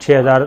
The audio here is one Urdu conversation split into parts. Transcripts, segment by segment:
6000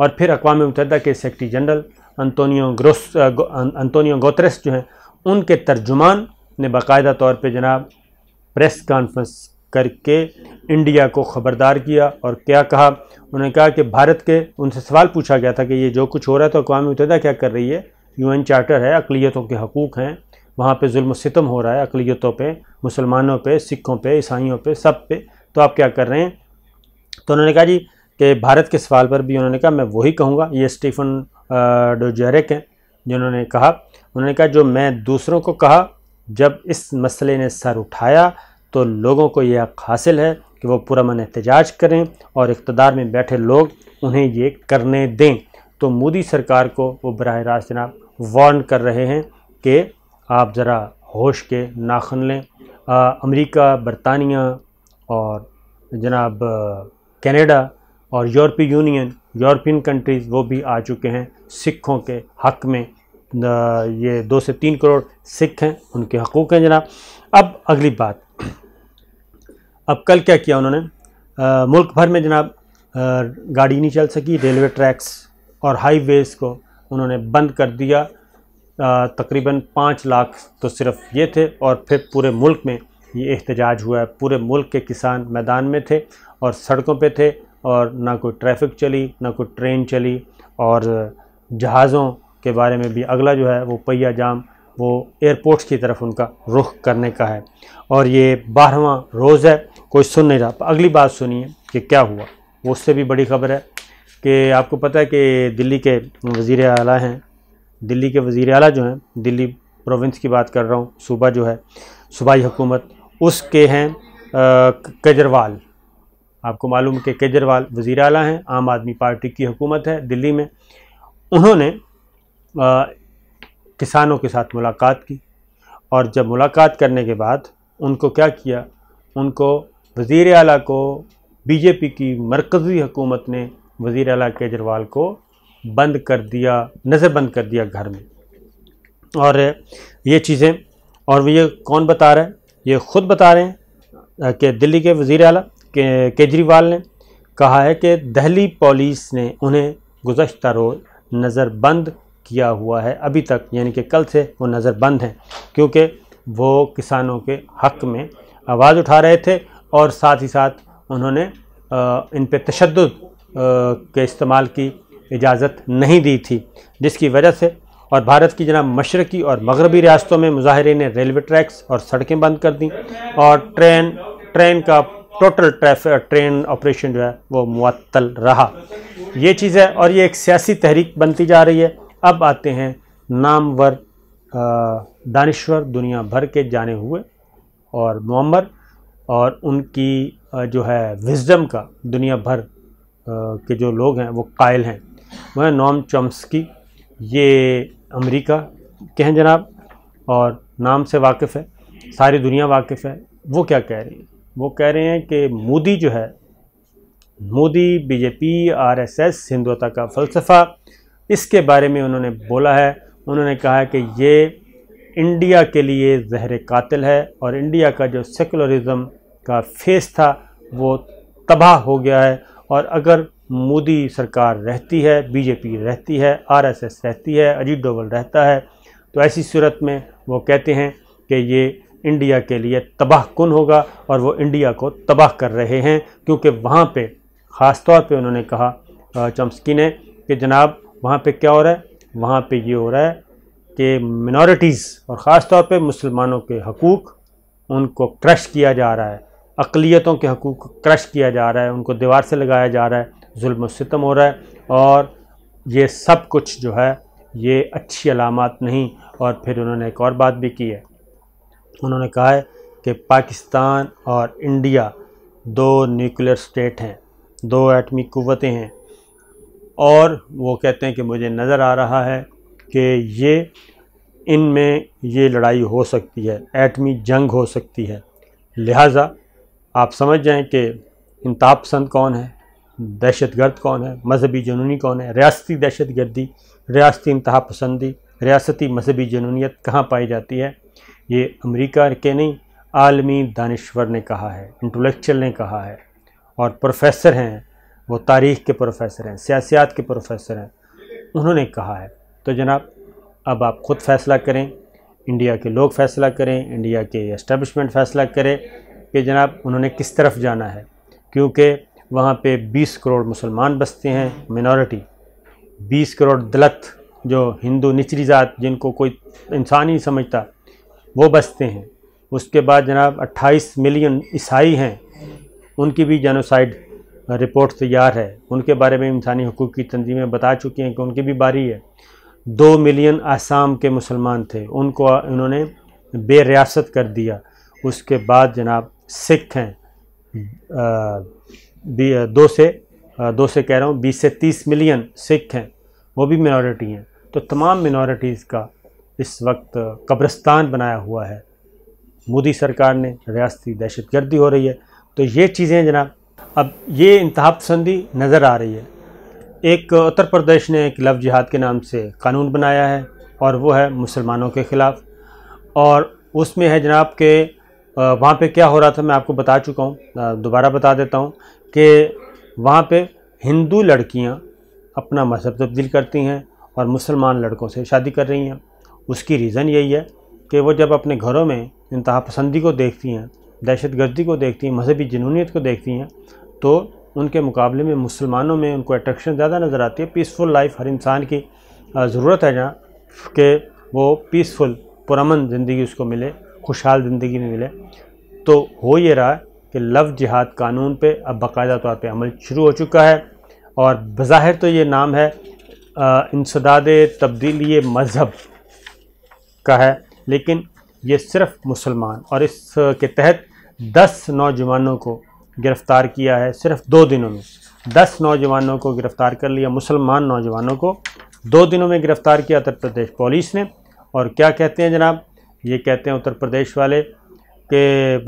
اور پھر اقوام متحدہ کے سیکرٹری جنرل انطونیو گوتریس جو ہیں ان کے ترجمان نے باقاعدہ طور پہ جناب پریس کانفرنس کر کے انڈیا کو خبردار کیا، اور کیا کہا؟ انہوں نے کہا کہ بھارت کے ان سے سوال پوچھا گیا تھا کہ یہ جو کچھ ہو رہا ہے تو اقوام متحدہ کیا کر رہی ہے؟ UN چارٹر ہے، اقلیتوں کے حقوق ہیں، وہاں پہ ظلم و ستم ہو رہا ہے اقلیتوں پہ، مسلمانوں پہ، سکھوں پہ، عیسائیوں پہ، سب پہ، تو آپ کیا کر رہے ہیں؟ تو انہوں نے کہا جی کہ بھارت کے سوال پر بھی انہوں نے کہا میں وہی کہوں گا، یہ اسٹیفن ڈوجیریک ہیں جنہوں نے کہا، انہوں نے کہا جو میں دوسروں کو کہا، جب اس مسئلے نے سر اٹھایا تو لوگوں کو یہ حق حاصل ہے کہ وہ پرامن احتجاج کریں اور اقتدار میں بیٹھے لوگ انہیں یہ کرنے دیں۔ تو مودی سرکار کو وہ براہ راست جناب وارن کر رہے ہیں کہ آپ ذرا ہوش کے ناخن لیں۔ امریکہ، برطانیہ اور جناب کینیڈا اور یورپین کنٹریز وہ بھی آ چکے ہیں سکھوں کے حق میں، یہ 2 سے 3 کروڑ سکھ ہیں، ان کے حقوق ہیں جناب۔ اب اگلی بات، اب کل کیا کیا انہوں نے؟ ملک بھر میں جناب گاڑی نہیں چل سکی، ریلوے ٹریکس اور ہائی ویز کو انہوں نے بند کر دیا، تقریباً 5 لاکھ تو صرف یہ تھے، اور پھر پورے ملک میں یہ احتجاج ہوا ہے، پورے ملک کے کسان میدان میں تھے اور سڑکوں پہ تھے، اور نہ کوئی ٹریفک چلی، نہ کوئی ٹرین چلی، اور جہازوں کے بارے میں بھی اگلا جو ہے وہ پہیہ جام وہ ایئرپورٹس کی طرف ان کا رخ کرنے کا ہے، اور یہ 12واں روز ہے، کوئی سن نہیں رہا۔ اگلی بات سنیے کہ کیا ہوا، وہ اس سے بھی بڑی خبر ہے کہ آپ کو پتہ ہے کہ دلی کے وزیر اعلیٰ ہیں، دلی کے وزیر اعلیٰ جو ہیں، دلی پروونس کی بات کر رہا ہوں، صوبہ جو ہے، صوبائی حکومت، اس کے ہیں کیجریوال۔ آپ کو معلوم کہ کیجریوال وزیر اعلیٰ ہیں، عام آدمی پارٹی کی حکومت ہے دلی میں۔ انہوں نے کسانوں کے ساتھ ملاقات کی، اور جب ملاقات کرنے کے بعد ان کو کیا کیا؟ ان کو وزیر اعلیٰ کو BJP کی مرکزی حکومت نے وزیر اعلیٰ کیجریوال کو بند کر دیا، نظر بند کر دیا گھر میں۔ اور یہ چیزیں، اور یہ کون بتا رہا ہے؟ یہ خود بتا رہے ہیں کہ دلی کے وزیر اعلیٰ کیجریوال نے کہا ہے کہ دہلی پولیس نے انہیں گزشتہ روز نظر بند کیا ہوا ہے ابھی تک، یعنی کہ کل سے وہ نظر بند ہیں، کیونکہ وہ کسانوں کے حق میں آواز اٹھا رہے تھے، اور ساتھ ہی ساتھ انہوں نے ان پہ تشدد کے استعمال کی اجازت نہیں دی تھی، جس کی وجہ سے، اور بھارت کی جناب مشرقی اور مغربی ریاستوں میں مظاہرے نے ریلوے ٹریکس اور سڑکیں بند کر دیں، اور ٹرین کا ٹوٹل ٹرین آپریشن جو ہے وہ معطل رہا۔ یہ چیز ہے، اور یہ ایک سیاسی تحریک بنتی جا رہی ہے۔ اب آتے ہیں نامور دانشور دنیا بھر کے جانے ہوئے اور معمر، اور ان کی جو ہے وزڈم کا دنیا بھر کے جو لوگ ہیں وہ قائل ہیں، وہ ہیں نوم چومسکی، یہ امریکہ کے ہیں جناب، اور نام سے واقف ہے، ساری دنیا واقف ہے۔ وہ کیا کہہ رہی ہیں؟ وہ کہہ رہے ہیں کہ مودی جو ہے، مودی BJP RSS ہندوتا کا فلسفہ، اس کے بارے میں انہوں نے بولا ہے۔ انہوں نے کہا ہے کہ یہ انڈیا کے لیے زہر قاتل ہے، اور انڈیا کا جو سیکولرزم کا فیس تھا وہ تباہ ہو گیا ہے، اور اگر مودی سرکار رہتی ہے، BJP رہتی ہے، RSS رہتی ہے، اجیت ڈوبل رہتا ہے، تو ایسی صورت میں وہ کہتے ہیں کہ یہ انڈیا کے لیے تباہ کن ہوگا، اور وہ انڈیا کو تباہ کر رہے ہیں، کیونکہ وہاں پہ خاص طور پہ انہوں نے کہا چومسکی نے کہ جناب وہاں پہ کیا ہو رہا ہے؟ وہاں پہ یہ ہو رہا ہے کہ منورٹیز اور خاص طور پہ مسلمانوں کے حقوق ان کو کرش کیا جا رہا ہے، اقلیتوں کے حقوق کو کرش کیا جا رہا ہے، ان کو دیوار سے لگایا جا رہا ہے، ظلم و ستم ہو رہا ہے، اور یہ سب کچھ جو ہے یہ اچھی علامات نہیں۔ اور پھر انہوں نے ایک اور بات بھی کی ہے، انہوں نے کہا ہے کہ پاکستان اور انڈیا 2 نیوکلیئر سٹیٹ ہیں، 2 ایٹمی قوتیں ہیں، اور وہ کہتے ہیں کہ مجھے نظر آ رہا ہے کہ یہ ان میں یہ لڑائی ہو سکتی ہے، ایٹمی جنگ ہو سکتی ہے، لہٰذا آپ سمجھ جائیں کہ انتہا پسند کون ہے، دہشت گرد کون ہے، مذہبی جنونی کون ہے، ریاستی دہشت گردی، ریاستی انتہا پسندی، ریاستی مذہبی جنونیت کہاں پائی جاتی ہے؟ یہ امریکہ کے نہیں، عالمی دانشور نے کہا ہے، انٹلیکچل نے کہا ہے، اور پروفیسر ہیں وہ تاریخ کے پروفیسر ہیں، سیاسیات کے پروفیسر ہیں، انہوں نے کہا ہے۔ تو جناب اب آپ خود فیصلہ کریں، انڈیا کے لوگ فیصلہ کریں، انڈیا کے اسٹیبلشمنٹ فیصلہ کرے کہ جناب انہوں نے کس طرف جانا ہے، کیونکہ وہاں پہ 20 کروڑ مسلمان بستے ہیں، منورٹی، 20 کروڑ دلت جو ہندو نچلی ذات جن کو کوئی انسان ہی نہیں سمجھتا وہ بستے ہیں، اس کے بعد جناب 28 ملین عیسائی ہیں، ان کی بھی جینوسائیڈ رپورٹ تیار ہے، ان کے بارے میں انسانی حقوق کی تنظیمیں بتا چکی ہیں کہ ان کی بھی باری ہے۔ 2 ملین آسام کے مسلمان تھے، ان کو انہوں نے بے ریاست کر دیا۔ اس کے بعد جناب سکھ ہیں، 2 سے کہہ رہا ہوں 20 سے 30 ملین سکھ ہیں، وہ بھی منورٹی ہیں۔ تو تمام منورٹیز کا اس وقت قبرستان بنایا ہوا ہے مودی سرکار نے، ریاستی دہشت گردی ہو رہی ہے۔ تو یہ چیزیں جناب اب یہ انتہا پسندی نظر آ رہی ہے۔ ایک اتر پردیش نے ایک لو جہاد کے نام سے قانون بنایا ہے، اور وہ ہے مسلمانوں کے خلاف، اور اس میں ہے جناب کہ وہاں پہ کیا ہو رہا تھا میں آپ کو بتا چکا ہوں، دوبارہ بتا دیتا ہوں کہ وہاں پہ ہندو لڑکیاں اپنا مذہب تبدیل کرتی ہیں اور مسلمان لڑکوں سے شادی کر رہی ہیں۔ اس کی ریزن یہی ہے کہ وہ جب اپنے گھروں میں انتہا پسندی کو دیکھتی ہیں، دہشت گردی کو دیکھتی ہیں، مذہبی جنونیت کو دیکھتی ہیں، تو ان کے مقابلے میں مسلمانوں میں ان کو اٹریکشن زیادہ نظر آتی ہے۔ پیسفل لائف ہر انسان کی ضرورت ہے جہاں کہ وہ پیسفل پرامن زندگی اس کو ملے، خوشحال زندگی میں ملے۔ تو ہو یہ رہا کہ لو جہاد قانون پہ اب باقاعدہ طور پہ عمل شروع ہو چکا ہے، اور بظاہر تو یہ نام ہے انسداد تبدیلی مذہب کا ہے، لیکن یہ صرف مسلمان، اور اس کے تحت 10 نوجوانوں کو گرفتار کیا ہے صرف 2 دنوں میں۔ 10 نوجوانوں کو گرفتار کر لیا، مسلمان نوجوانوں کو 2 دنوں میں گرفتار کیا اتر پردیش پولیس نے۔ اور کیا کہتے ہیں جناب، یہ کہتے ہیں اتر پردیش والے کہ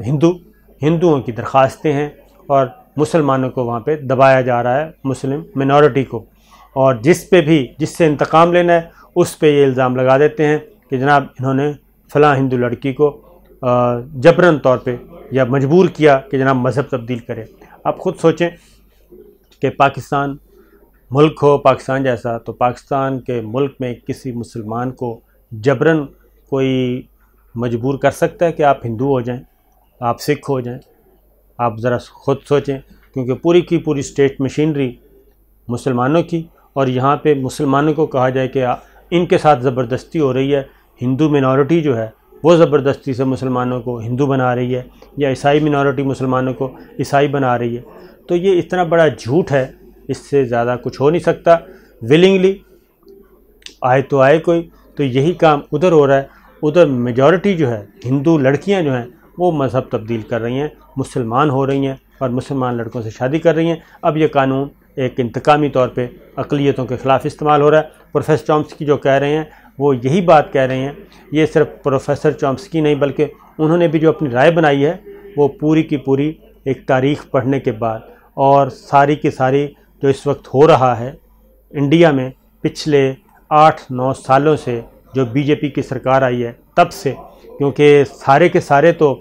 ہندوؤں کی درخواستیں ہیں، اور مسلمانوں کو وہاں پہ دبایا جا رہا ہے، مسلم منورٹی کو، اور جس سے انتقام لینا ہے اس پہ یہ الزام لگا دیتے ہیں کہ جناب انہوں نے فلاں ہندو لڑکی کو جبراً طور پہ یا مجبور کیا کہ جناب مذہب تبدیل کرے۔ آپ خود سوچیں کہ پاکستان ملک ہو، پاکستان جیسا، تو پاکستان کے ملک میں کسی مسلمان کو جبراً کوئی مجبور کر سکتا ہے کہ آپ ہندو ہو جائیں، آپ سکھ ہو جائیں؟ آپ ذرا خود سوچیں، کیونکہ پوری کی پوری اسٹیٹ مشینری مسلمانوں کی، اور یہاں پہ مسلمانوں کو کہا جائے کہ ان کے ساتھ زبردستی ہو رہی ہے، ہندو منورٹی جو ہے وہ زبردستی سے مسلمانوں کو ہندو بنا رہی ہے، یا عیسائی منورٹی مسلمانوں کو عیسائی بنا رہی ہے۔ تو یہ اتنا بڑا جھوٹ ہے، اس سے زیادہ کچھ ہو نہیں سکتا۔ ولنگلی آئے تو آئے کوئی، تو یہی کام ادھر ہو رہا ہے۔ ادھر میجورٹی جو ہے، ہندو لڑکیاں جو ہیں وہ مذہب تبدیل کر رہی ہیں، مسلمان ہو رہی ہیں، اور مسلمان لڑکوں سے شادی کر رہی ہیں۔ اب یہ قانون ایک انتقامی طور پہ اقلیتوں کے خلاف استعمال ہو رہا ہے۔ پروفیسر چومسکی جو کہہ رہے ہیں وہ یہی بات کہہ رہے ہیں۔ یہ صرف پروفیسر چومسکی نہیں، بلکہ انہوں نے بھی جو اپنی رائے بنائی ہے وہ پوری کی پوری ایک تاریخ پڑھنے کے بعد، اور ساری کی ساری جو اس وقت ہو رہا ہے انڈیا میں پچھلے 8-9 سالوں سے جو بی جے پی کی سرکار آئی ہے تب سے، کیونکہ سارے کے سارے تو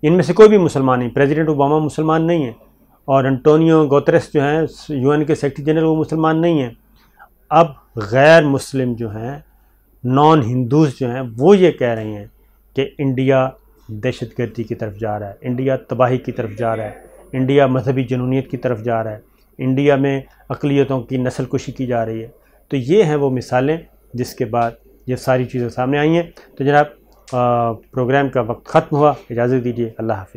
ان میں سے کوئی بھی مسلمان نہیں، پریزیڈنٹ اوباما مسلمان نہیں ہیں، اور انٹونیو گوتریس جو ہیں UN کے سیکرٹری جنرل وہ مسلمان نہیں ہیں۔ اب غیر مسلم جو ہیں، نان ہندوز جو ہیں، وہ یہ کہہ رہے ہیں کہ انڈیا دہشت گردی کی طرف جا رہا ہے، انڈیا تباہی کی طرف جا رہا ہے، انڈیا مذہبی جنونیت کی طرف جا رہا ہے، انڈیا میں اقلیتوں کی نسل کشی کی جا رہی ہے۔ تو یہ ہیں وہ مثالیں جس کے بعد یہ ساری چیزیں سامنے آئی ہیں۔ تو جناب پروگرام کا وقت ختم ہوا، اجازت دیجیے، اللہ حافظ۔